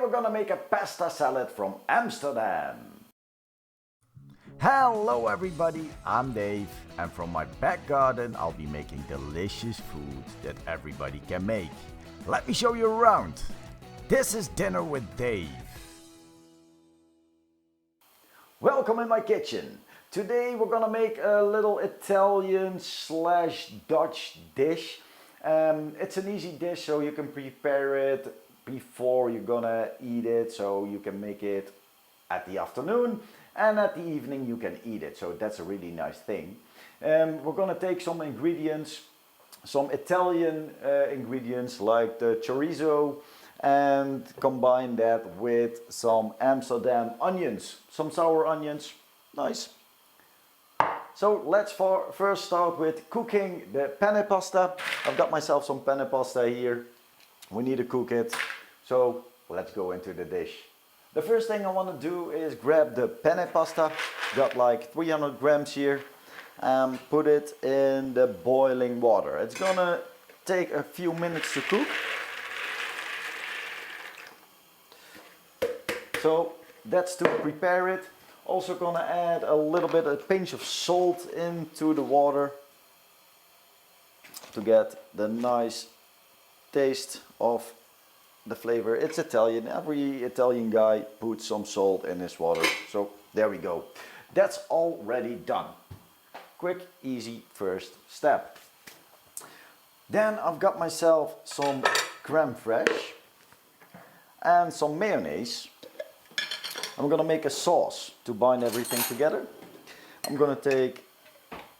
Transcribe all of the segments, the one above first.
we're gonna make a pasta salad from Amsterdam. Hello everybody, I'm Dave, and from my back garden I'll be making delicious food that everybody can make. Let me show you around. This is Dinner with Dave. Welcome in my kitchen. Today we're gonna make a little Italian / Dutch dish. It's an easy dish, so you can prepare it before you're gonna eat it, so you can make it at the afternoon, and at the evening you can eat it, so that's a really nice thing. We're gonna take some ingredients, some Italian ingredients like the chorizo, and combine that with some Amsterdam onions, some sour onions, nice. So let's first start with cooking the penne pasta. I've got myself some penne pasta here. We need to cook it, so let's go into the dish. The first thing I want to do is grab the penne pasta. Got like 300 grams here, and put it in the boiling water. It's gonna take a few minutes to cook. So that's to prepare it. Also gonna add a pinch of salt into the water to get the nice taste of the flavor. It's Italian. Every Italian guy puts some salt in his water. So there we go. That's already done. Quick, easy first step. Then I've got myself some crème fraîche and some mayonnaise. I'm gonna make a sauce to bind everything together. I'm gonna take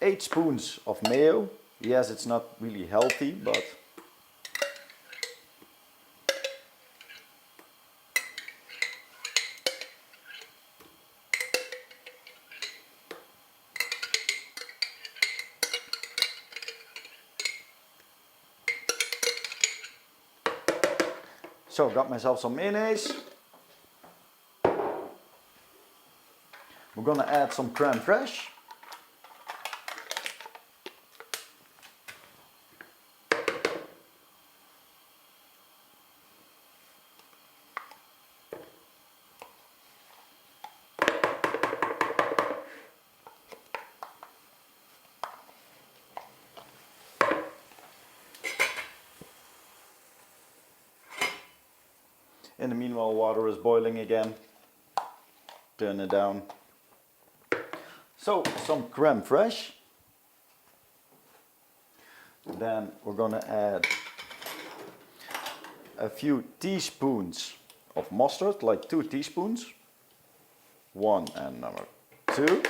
8 spoons of mayo. Yes, it's not really healthy, but so got myself some mayonnaise. We're gonna add some crème fraîche. In the meanwhile, water is boiling again. Turn it down. So, some crème fraîche. Then we're gonna add a few teaspoons of mustard, like 2 teaspoons. 1 and number 2.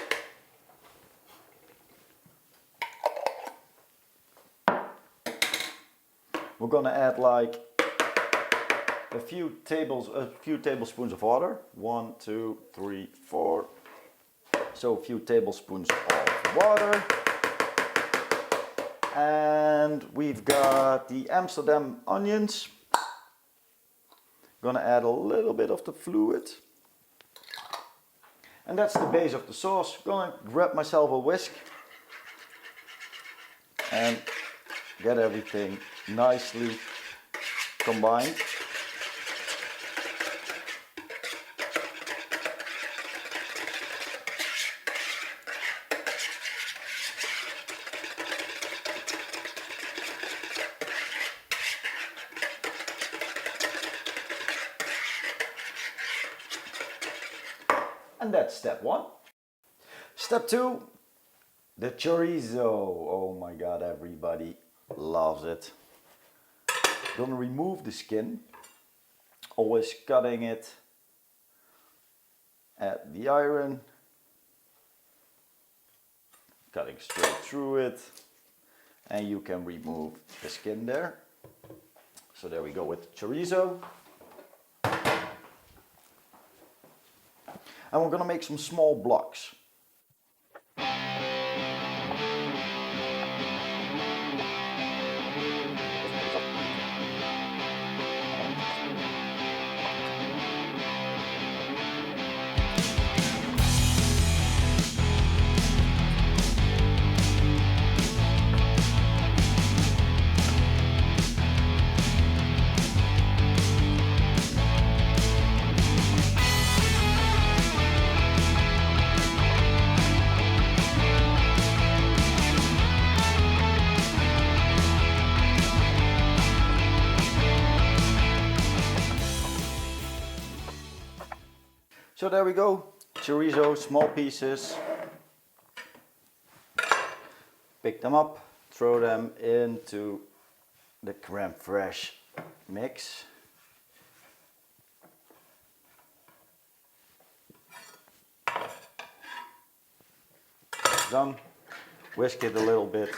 We're gonna add like a few tablespoons of water. 1, 2, 3, 4. So a few tablespoons of water. And we've got the Amsterdam onions. Gonna add a little bit of the fluid. And that's the base of the sauce. Gonna grab myself a whisk and get everything nicely combined. And that's step 1. Step 2, the chorizo. Oh my god, everybody loves it. Gonna remove the skin, always cutting it at the iron, cutting straight through it, and you can remove the skin there. So there we go with chorizo. And we're gonna make some small blocks. So there we go, chorizo, small pieces. Pick them up, throw them into the creme fraiche mix. Done. Whisk it a little bit,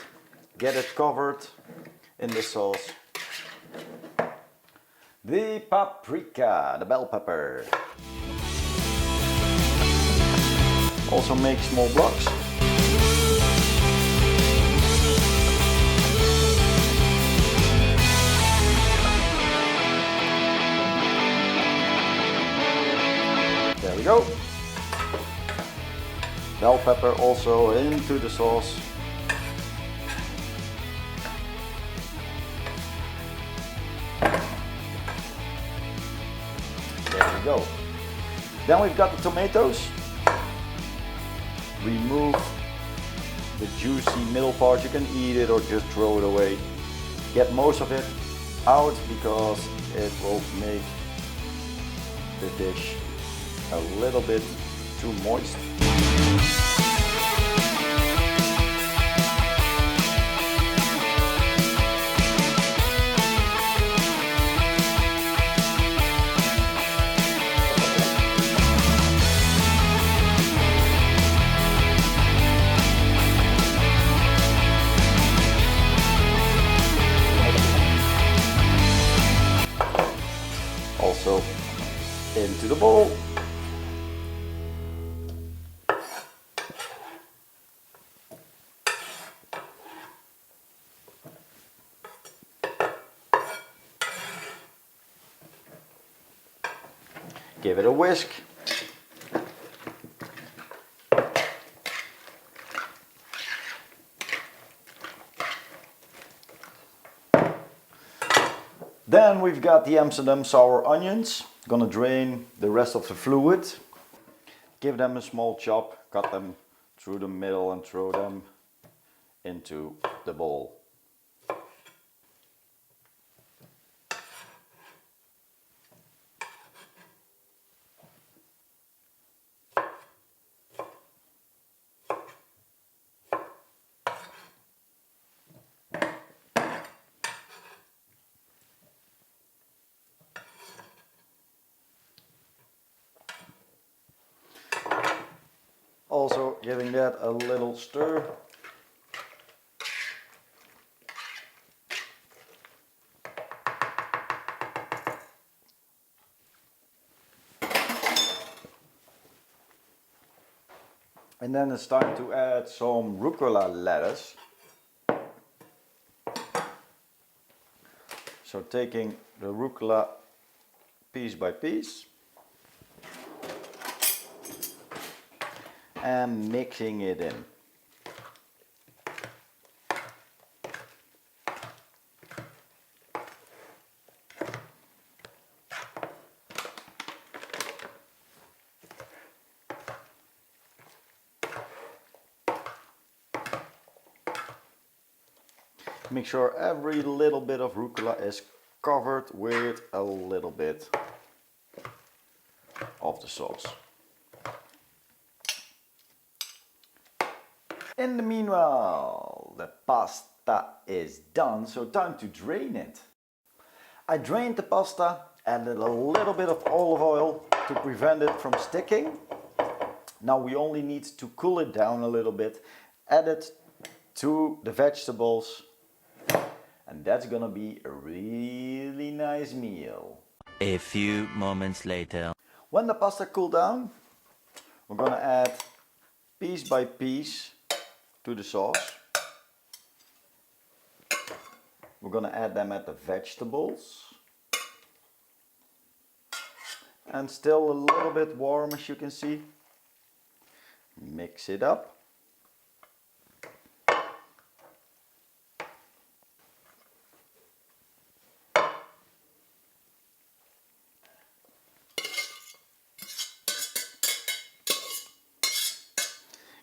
get it covered in the sauce. The paprika, the bell pepper. Also make small blocks. There we go. Bell pepper also into the sauce. There we go. Then we've got the tomatoes. Remove the juicy middle part. You can eat it or just throw it away. Get most of it out because it will make the dish a little bit too moist. Also into the bowl. Give it a whisk. Then we've got the Amsterdam sour onions. Gonna drain the rest of the fluid. Give them a small chop, cut them through the middle and throw them into the bowl. Also giving that a little stir. And then it's time to add some rucola lettuce. So taking the rucola piece by piece and mixing it in. Make sure every little bit of rucola is covered with a little bit of the sauce. In the meanwhile, the pasta is done, so time to drain it. I drained the pasta, added a little bit of olive oil to prevent it from sticking. Now we only need to cool it down a little bit, add it to the vegetables, and that's gonna be a really nice meal. A few moments later. When the pasta cooled down, we're gonna add piece by piece to the sauce. We're gonna add them at the vegetables. And still a little bit warm, as you can see. Mix it up.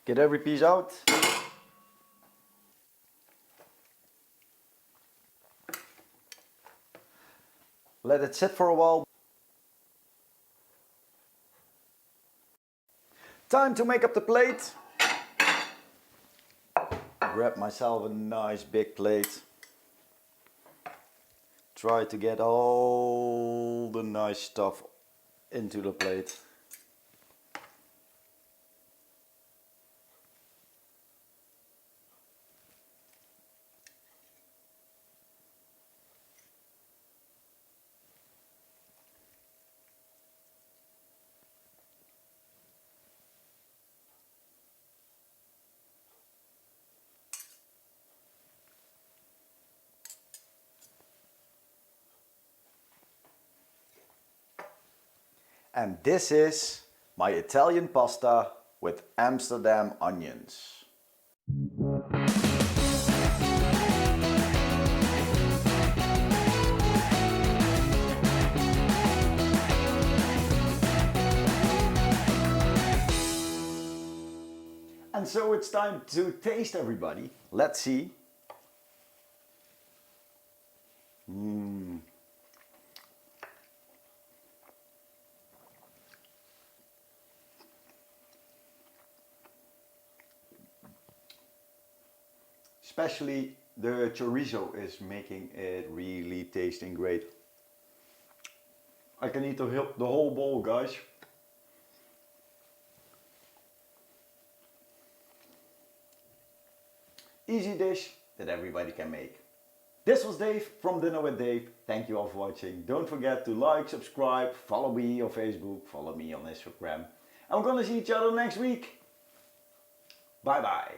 Get every piece out. Let it sit for a while. Time to make up the plate. Grab myself a nice big plate. Try to get all the nice stuff into the plate. And this is my Italian pasta with Amsterdam onions. And so it's time to taste, everybody. Let's see. Especially the chorizo is making it really tasting great. I can eat the whole bowl, guys. Easy dish that everybody can make. This was Dave from Dinner with Dave. Thank you all for watching. Don't forget to like, subscribe, follow me on Facebook, follow me on Instagram. And we're gonna see each other next week. Bye bye.